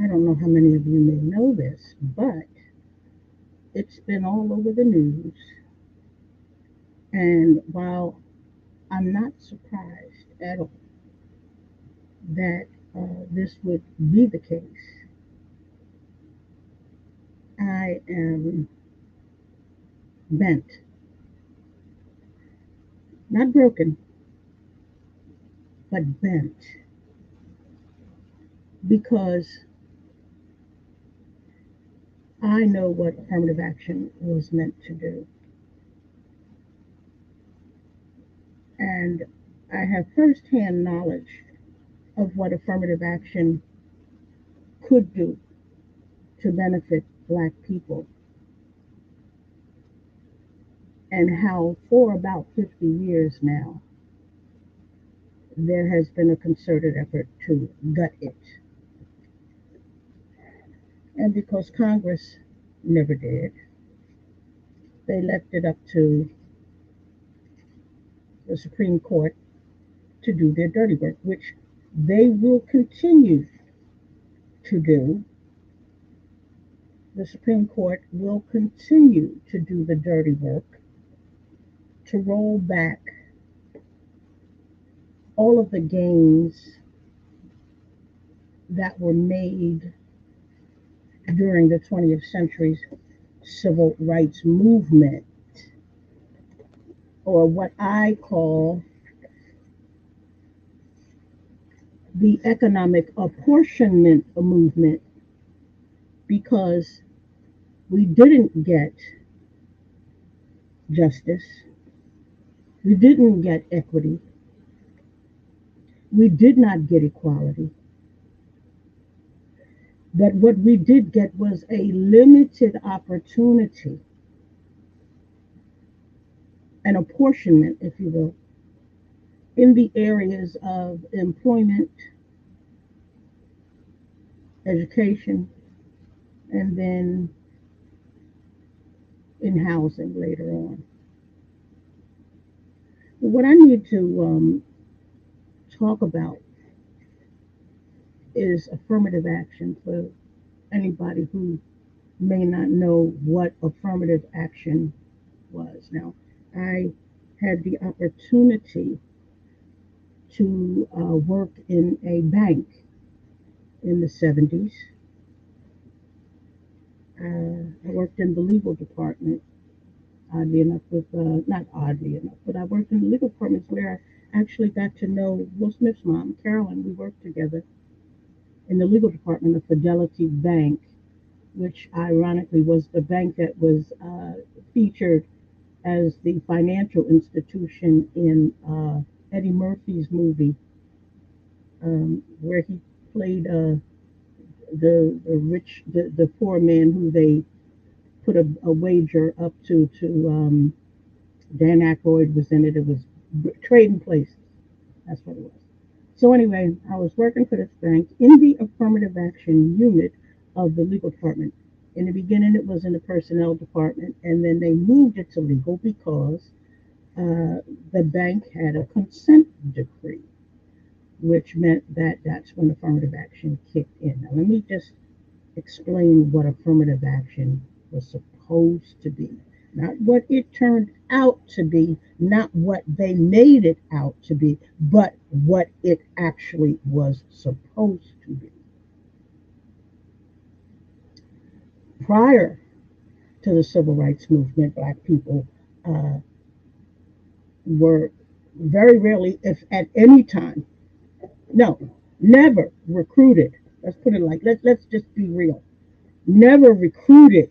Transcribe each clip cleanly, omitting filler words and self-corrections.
I don't know how many of you may know this, but it's been all over the news. And while I'm not surprised at all that this would be the case, I am bent, not broken, but bent, because I know what affirmative action was meant to do. And I have firsthand knowledge of what affirmative action could do to benefit Black people, and how for about 50 years now there has been a concerted effort to gut it. And because Congress never did, they left it up to the Supreme Court to do their dirty work, which they will continue to do. The Supreme Court will continue to do the dirty work to roll back all of the gains that were made during the 20th century's civil rights movement, or what I call the economic apportionment movement, because we didn't get justice, we didn't get equity, we did not get equality. But what we did get was a limited opportunity, an apportionment, if you will, in the areas of employment, education, and then in housing later on. What I need to talk about is affirmative action for anybody who may not know what affirmative action was. Now, I had the opportunity to work in a bank in the 70s. I worked in the legal department, oddly enough, not oddly enough, but I worked in the legal departments where I actually got to know Will Smith's mom, Carolyn. We worked together in the legal department of Fidelity Bank, which ironically was the bank that was featured as the financial institution in Eddie Murphy's movie, where he played the poor man who they put a wager up to. Dan Aykroyd was in it. It was Trading Places. That's what it was. So anyway, I was working for this bank in the affirmative action unit of the legal department. In the beginning, it was in the personnel department, and then they moved it to legal because the bank had a consent decree, which meant that that's when affirmative action kicked in. Now, let me just explain what affirmative action was supposed to be. not what it turned out to be, not what they made it out to be, but what it actually was supposed to be. Prior to the civil rights movement, black people uh, were very rarely, if at any time, no, never recruited. Let's put it like let's just be real. Never recruited,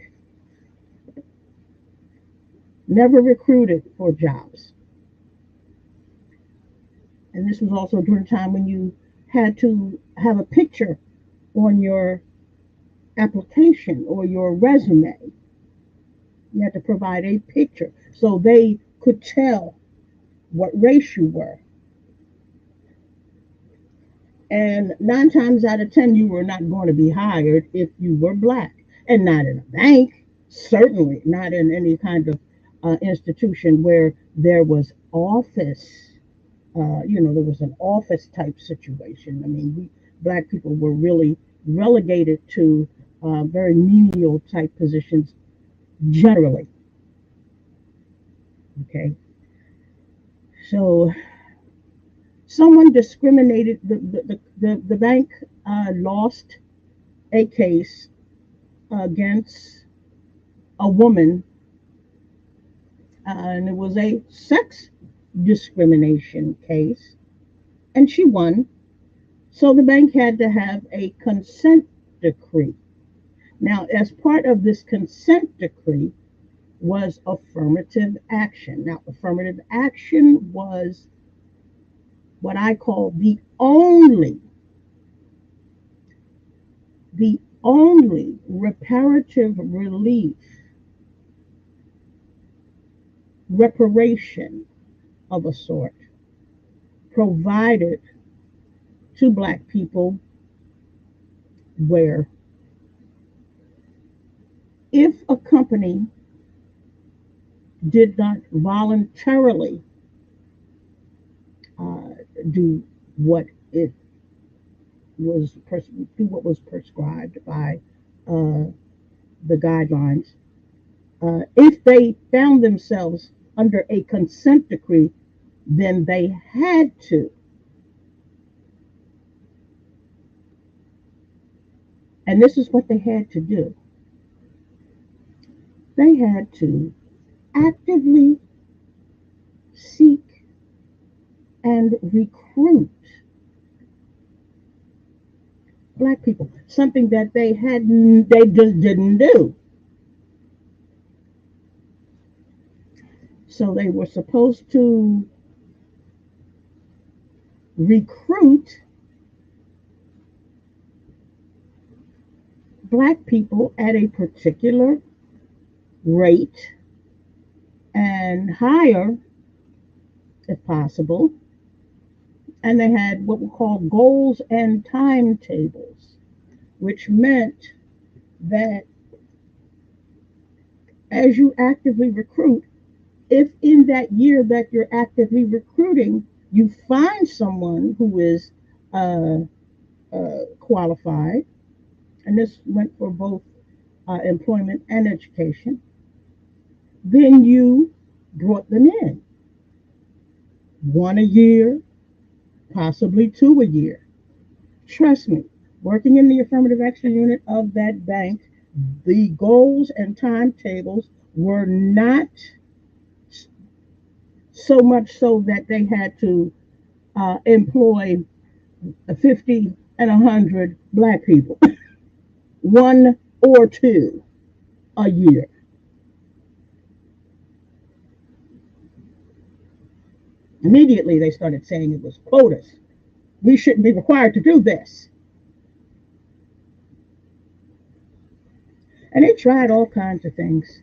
never recruited for jobs. And this was also during a time when you had to have a picture on your application or your resume. You had to provide a picture so they could tell what race you were. And 9 times out of 10, you were not going to be hired if you were black. And not in a bank, certainly not in any kind of institution where there was office. There was an office type situation. I mean, we black people were really relegated to very menial type positions generally. Okay, so someone discriminated. The bank lost a case against a woman, and it was a sex discrimination case, and she won. So the bank had to have a consent decree. Now, as part of this consent decree was affirmative action. Now, affirmative action was what I call the only reparative relief, reparation of a sort provided to black people, where if a company did not voluntarily uh, do what it do what was prescribed by uh, the guidelines, if they found themselves under a consent decree, then they had to, and this is what they had to do. They had to actively seek and recruit black people, something that they just didn't do. So they were supposed to recruit black people at a particular rate and higher if possible. And they had what we call goals and timetables, which meant that as you actively recruit, if in that year that you're actively recruiting, you find someone who is uh, qualified, and this went for both employment and education, then you brought them in. One a year, possibly two a year. Trust me, working in the affirmative action unit of that bank, the goals and timetables were not so much so that they had to employ 50 and 100 black people, one or two a year. Immediately, they started saying it was quotas. We shouldn't be required to do this. And they tried all kinds of things.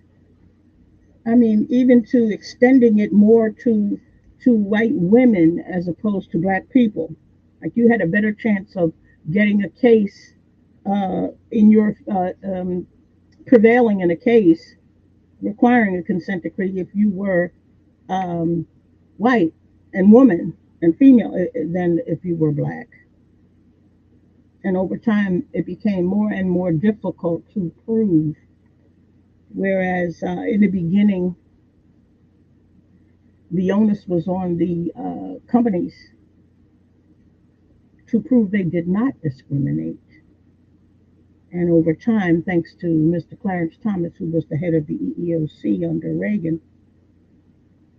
I mean, even to extending it more to white women as opposed to black people. Like you had a better chance of getting a case in your prevailing in a case requiring a consent decree if you were um, white and woman and female than if you were black. And over time, it became more and more difficult to prove Whereas in the beginning, the onus was on the companies to prove they did not discriminate. And over time, thanks to Mr. Clarence Thomas, who was the head of the EEOC under Reagan,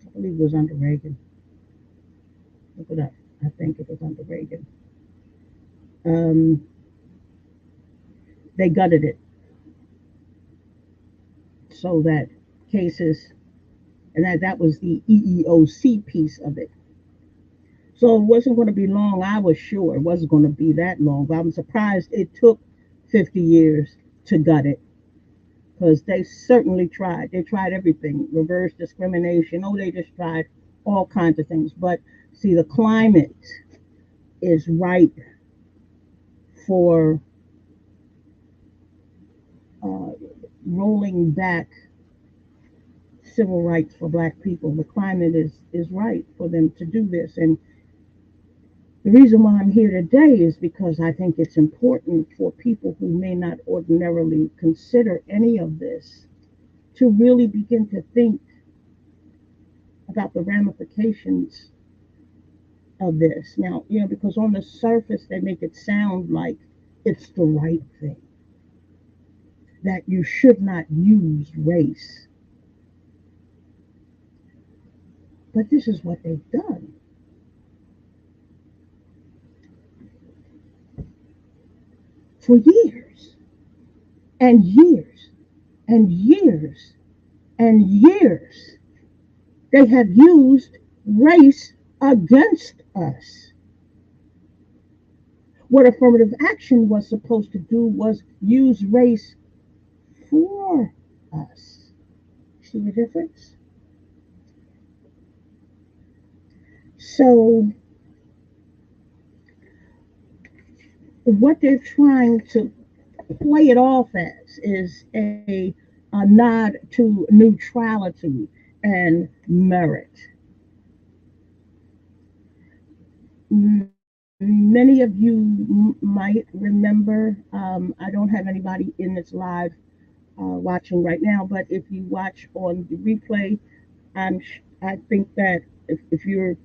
I believe it was under Reagan. Look it up. I think it was under Reagan. Um, they gutted it so that cases, and that was the EEOC piece of it. So it wasn't going to be long. I was sure it wasn't going to be that long, but I'm surprised it took 50 years to gut it because they certainly tried. They tried everything, reverse discrimination. Oh, they just tried all kinds of things. But see, the climate is ripe for uh, rolling back civil rights for black people. The climate is right for them to do this. And the reason why I'm here today is because I think it's important for people who may not ordinarily consider any of this to really begin to think about the ramifications of this. Now, because on the surface they make it sound like it's the right thing, that you should not use race. But this is what they've done. For years and years and years and years, they have used race against us. What affirmative action was supposed to do was use race for us. See the difference? So, what they're trying to play it off as is a nod to neutrality and merit. Many of you might remember, I don't have anybody in this live watching right now, but if you watch on the replay, I think that if you're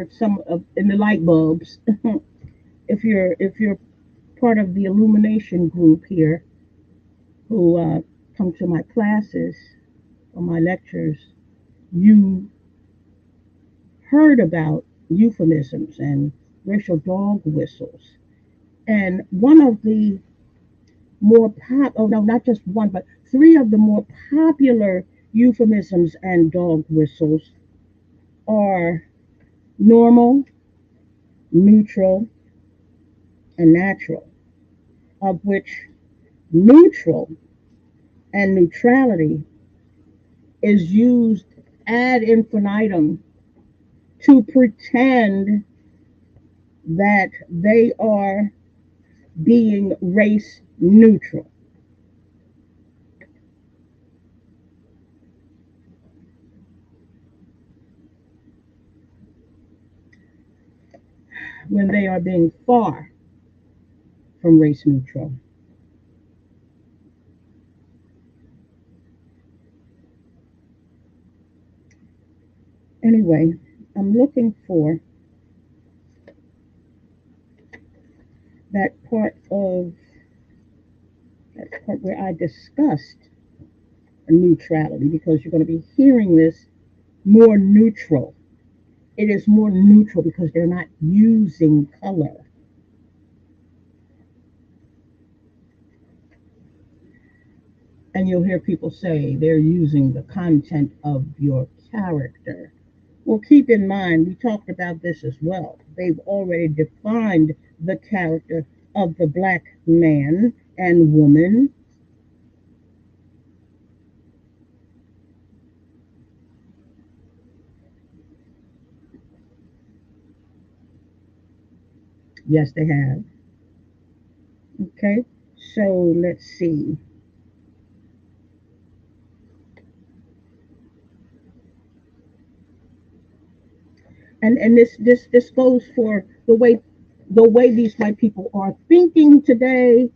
some of in the light bulbs, if you're part of the illumination group here who come to my classes or my lectures, you heard about euphemisms and racial dog whistles. And one of the oh no, not just one, but three of the more popular euphemisms and dog whistles are normal, neutral, and natural, of which neutral and neutrality is used ad infinitum to pretend that they are being race neutral. When they are being far from race neutral. Anyway, I'm looking for that part where I discussed neutrality because you're going to be hearing this more neutral. It is more neutral because they're not using color. And you'll hear people say they're using the content of your character. Well, keep in mind, we talked about this as well. They've already defined the character of the black man and woman. Yes, they have. Okay, so let's see. And this goes for the way these white people are thinking today,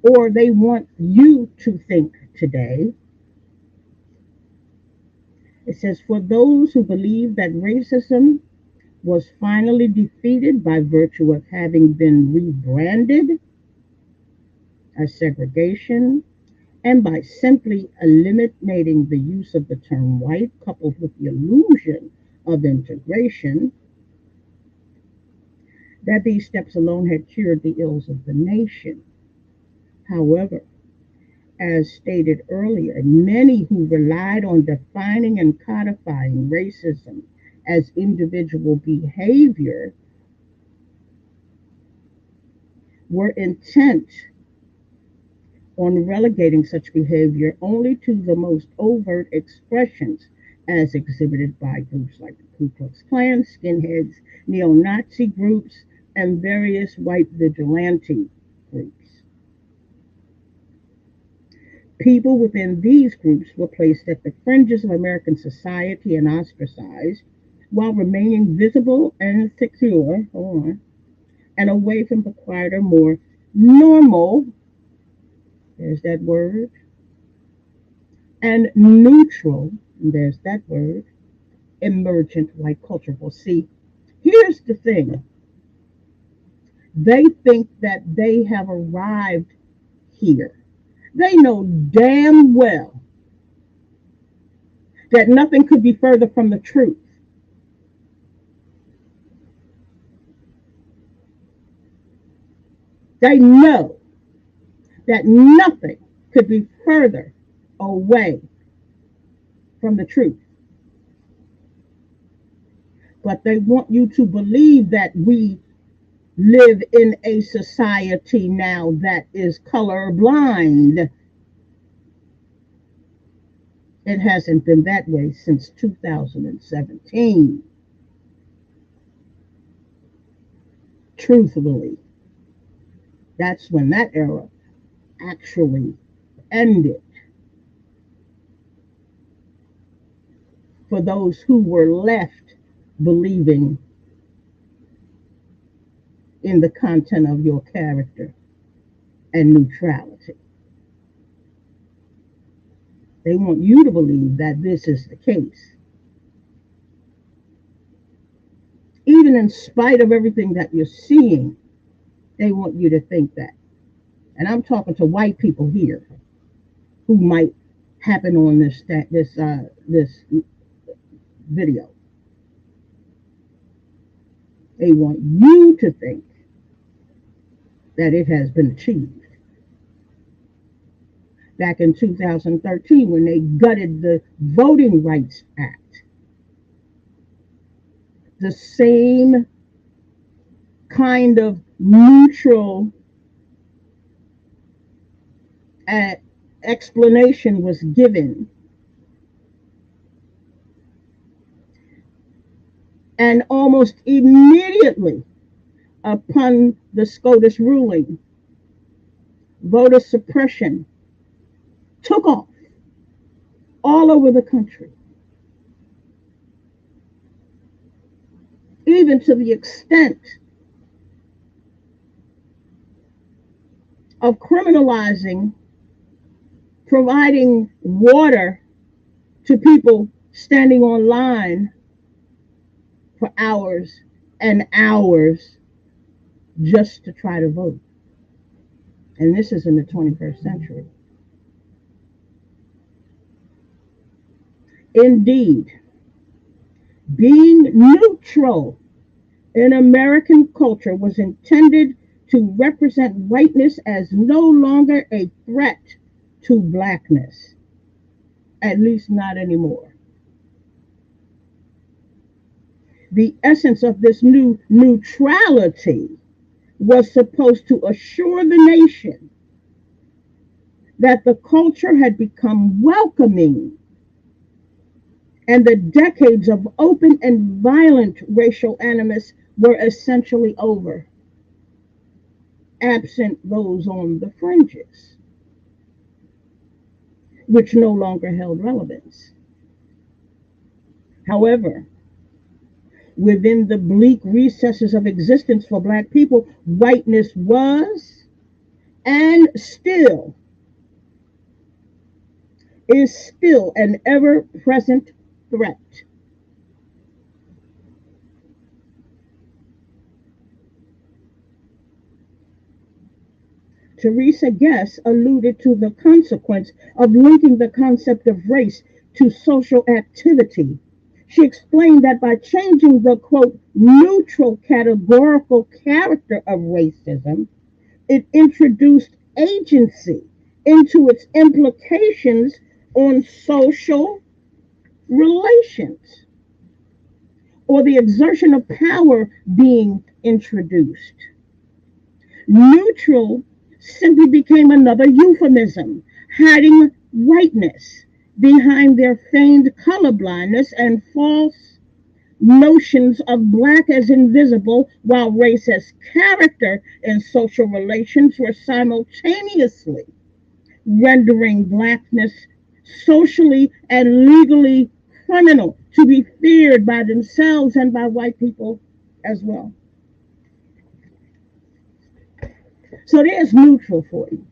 or they want you to think today. It says, for those who believe that racism was finally defeated by virtue of having been rebranded as segregation, and by simply eliminating the use of the term white, coupled with the illusion of integration, that these steps alone had cured the ills of the nation. However, as stated earlier, many who relied on defining and codifying racism as individual behavior were intent on relegating such behavior only to the most overt expressions as exhibited by groups like the Ku Klux Klan, skinheads, neo-Nazi groups, and various white vigilante groups. People within these groups were placed at the fringes of American society and ostracized while remaining visible and secure, and away from the quieter, more normal, there's that word, and neutral, there's that word, emergent white culture. Well, see, here's the thing. They think that they have arrived here. They know damn well that nothing could be further from the truth. They know that nothing could be further away from the truth. But they want you to believe that we live in a society now that is colorblind. It hasn't been that way since 2017. Truthfully, that's when that era actually ended for those who were left believing in the content of your character and neutrality. They want you to believe that this is the case. Even in spite of everything that you're seeing, they want you to think that. And I'm talking to white people here who might happen on this video. They want you to think that it has been achieved. Back in 2013, when they gutted the Voting Rights Act, the same kind of neutral explanation was given. And almost immediately upon the SCOTUS ruling, voter suppression took off all over the country, even to the extent of criminalizing providing water to people standing on line for hours and hours just to try to vote. And this is in the 21st century. Indeed, being neutral in American culture was intended to represent whiteness as no longer a threat to blackness, at least not anymore. The essence of this new neutrality was supposed to assure the nation that the culture had become welcoming and the decades of open and violent racial animus were essentially over, absent those on the fringes, which no longer held relevance. However, within the bleak recesses of existence for Black people, whiteness was and still is still an ever-present threat. Teresa Guess alluded to the consequence of linking the concept of race to social activity. She explained that by changing the quote neutral categorical character of racism, it introduced agency into its implications on social relations, or the exertion of power being introduced. Neutral simply became another euphemism, hiding whiteness behind their feigned colorblindness and false notions of black as invisible, while race as character in social relations were simultaneously rendering blackness socially and legally criminal, to be feared by themselves and by white people as well. So there's neutral for you.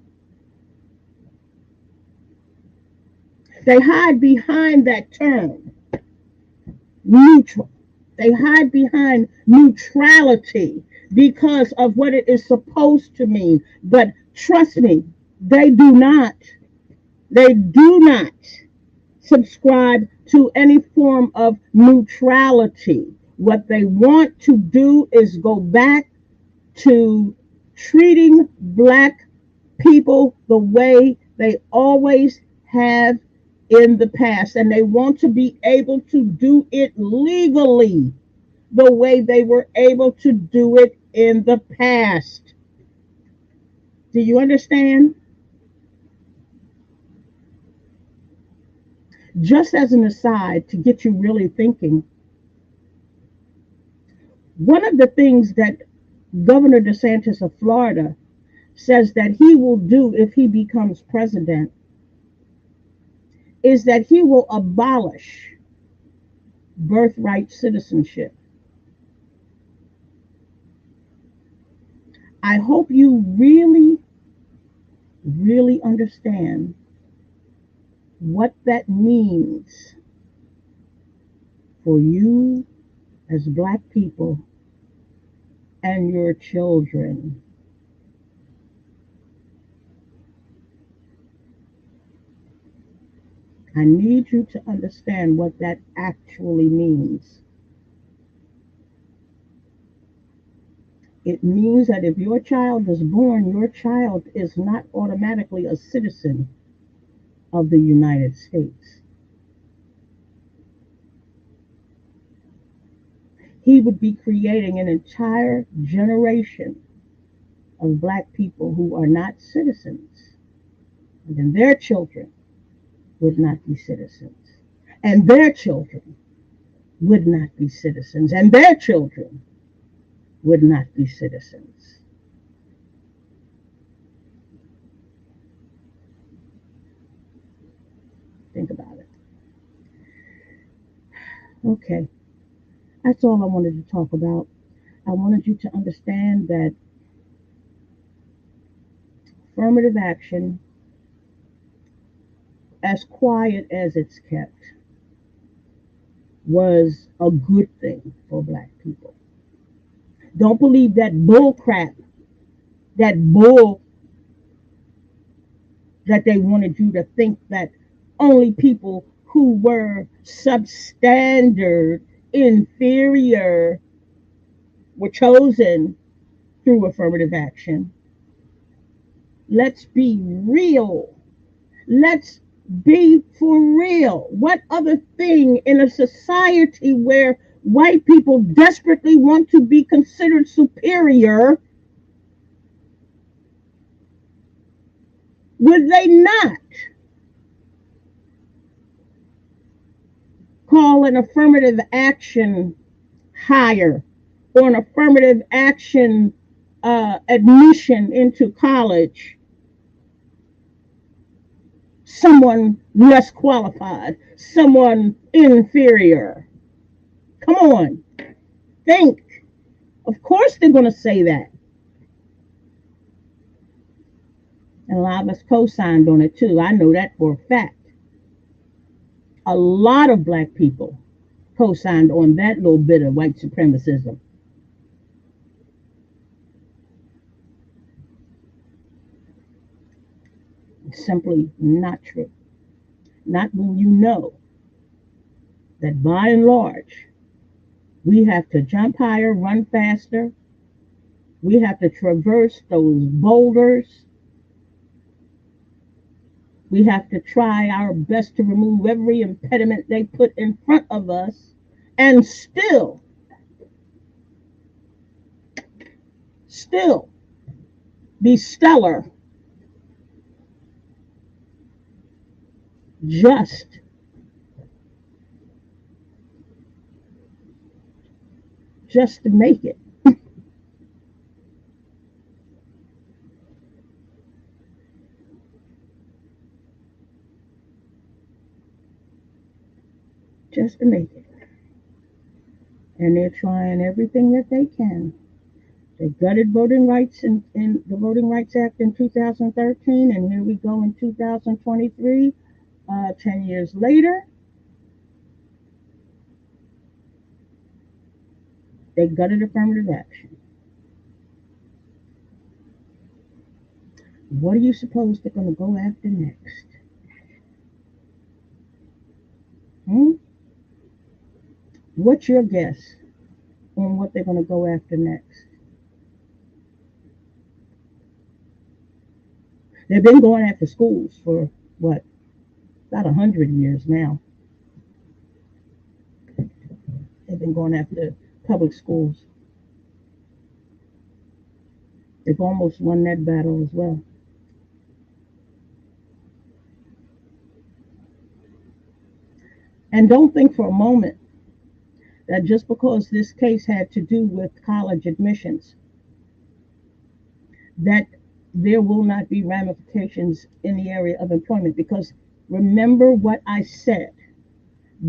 They hide behind that term, neutral. They hide behind neutrality because of what it is supposed to mean. But trust me, they do not, they do not subscribe to any form of neutrality. What they want to do is go back to treating black people the way they always have in the past. And they want to be able to do it legally the way they were able to do it in the past. Do you understand? Just as an aside to get you really thinking, one of the things that Governor DeSantis of Florida says that he will do if he becomes president is that he will abolish birthright citizenship. I hope you really, really understand what that means for you as black people and your children. I need you to understand what that actually means. It means that if your child is born, your child is not automatically a citizen of the United States. He would be creating an entire generation of black people who are not citizens. And then their children would not be citizens. And their children would not be citizens. And their children would not be citizens. Think about it. Okay, that's all I wanted to talk about. I wanted you to understand that affirmative action, as quiet as it's kept, was a good thing for black people. Don't believe that bull crap, that bull that they wanted you to think that only people who were substandard, inferior, were chosen through affirmative action. Let's be real. Let's be for real. What other thing in a society where white people desperately want to be considered superior would they not call an affirmative action hire or an affirmative action admission into college someone less qualified, someone inferior? Come on, think. Of course they're going to say that. And a lot of us co-signed on it too. I know that for a fact. A lot of black people co-signed on that little bit of white supremacism. It's simply not true. Not when you know that by and large, we have to jump higher, run faster. We have to traverse those boulders. We have to try our best to remove every impediment they put in front of us and still be stellar just to make it. Just to make it. And they're trying everything that they can. They gutted voting rights in the Voting Rights Act in 2013, and here we go in 2023, 10 years later. They gutted affirmative action. What do you suppose they're going to go after next? Hmm? What's your guess on what they're going to go after next? They've been going after schools for what, about 100 years now. They've been going after public schools. They've almost won that battle as well. And don't think for a moment that just because this case had to do with college admissions, that there will not be ramifications in the area of employment. Because remember what I said.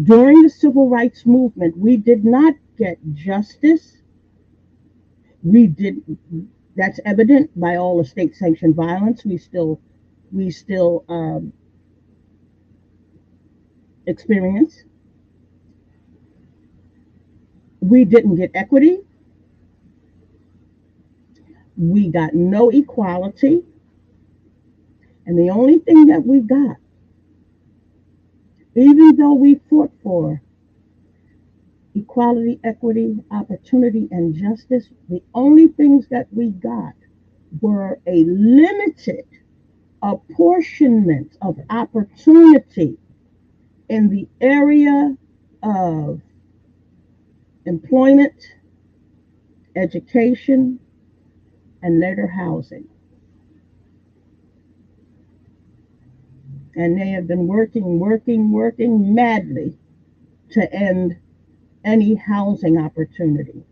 During the civil rights movement, we did not get justice. We did. That's evident by all the state-sanctioned violence we still experience. We didn't get equity. We got no equality. And the only thing that we got, even though we fought for equality, equity, opportunity, and justice, the only things that we got were a limited apportionment of opportunity in the area of employment, education, and later housing. And they have been working madly to end any housing opportunity.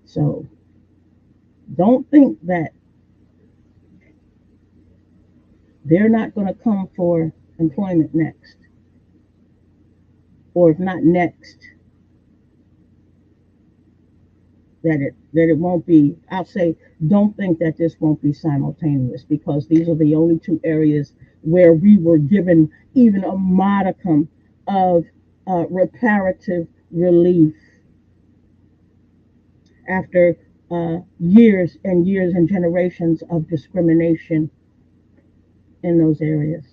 So don't think that they're not going to come for employment next, or if not next, that it won't be. I'll say, don't think that this won't be simultaneous, because these are the only two areas where we were given even a modicum of reparative relief after years and years and generations of discrimination in those areas.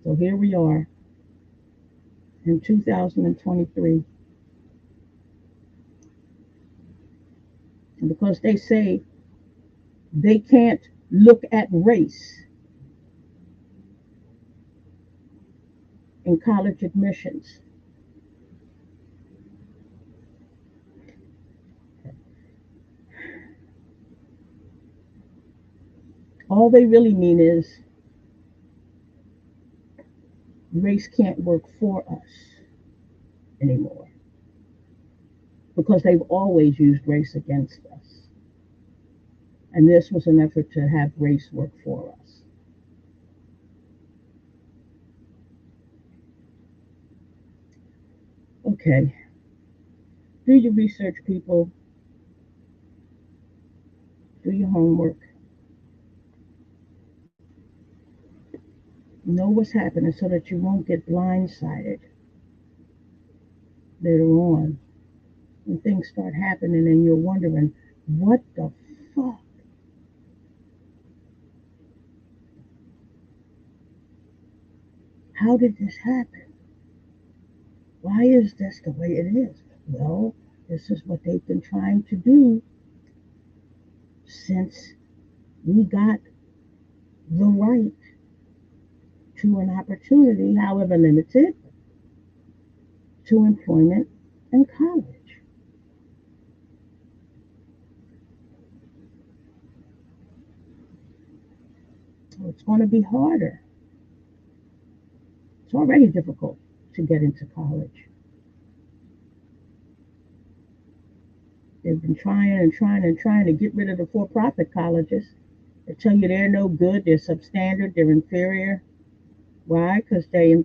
So here we are in 2023. And because they say they can't look at race in college admissions, all they really mean is race can't work for us anymore, because they've always used race against us. And this was an effort to have race work for us. Okay. Do your research, people. Do your homework. Know what's happening so that you won't get blindsided later on when things start happening and you're wondering, what the fuck? How did this happen? Why is this the way it is? Well, this is what they've been trying to do since we got the right to an opportunity, however limited, to employment and college. So it's going to be harder. It's already difficult to get into college. They've been trying and trying and trying to get rid of the for profit colleges. They tell you they're no good, they're substandard, they're inferior. Why? Because they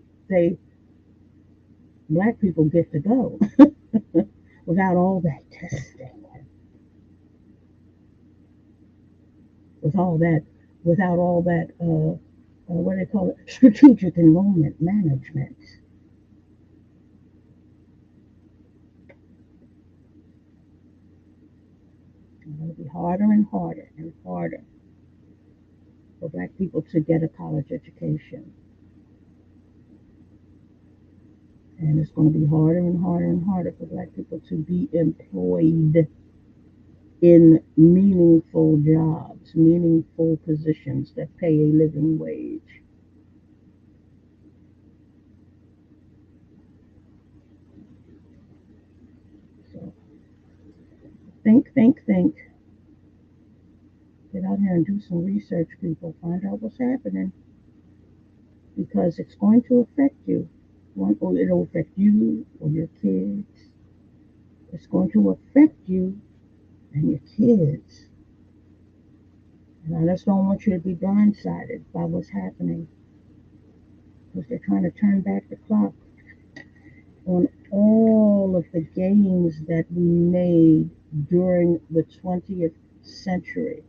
black people get to go without all that testing, with all that, without all that, what do they call it, strategic enrollment management. It'll be harder and harder and harder for black people to get a college education. And it's going to be harder and harder and harder for black people to be employed in meaningful jobs, meaningful positions that pay a living wage. So think, think, think. Get out here and do some research, people. Find out what's happening because it's going to affect you. Or it'll affect you or your kids. It's going to affect you and your kids. And I just don't want you to be blindsided by what's happening because they're trying to turn back the clock on all of the gains that we made during the 20th century.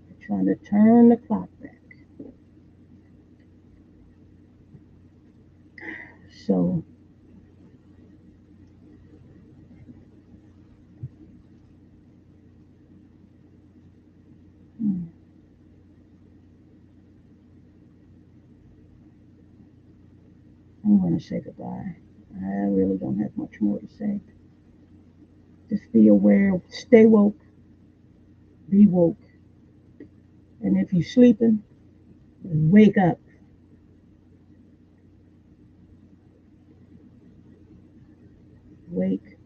They're trying to turn the clock back. So hmm, I'm going to say goodbye. I really don't have much more to say. Just be aware, stay woke, be woke. And if you're sleeping, wake up. Wake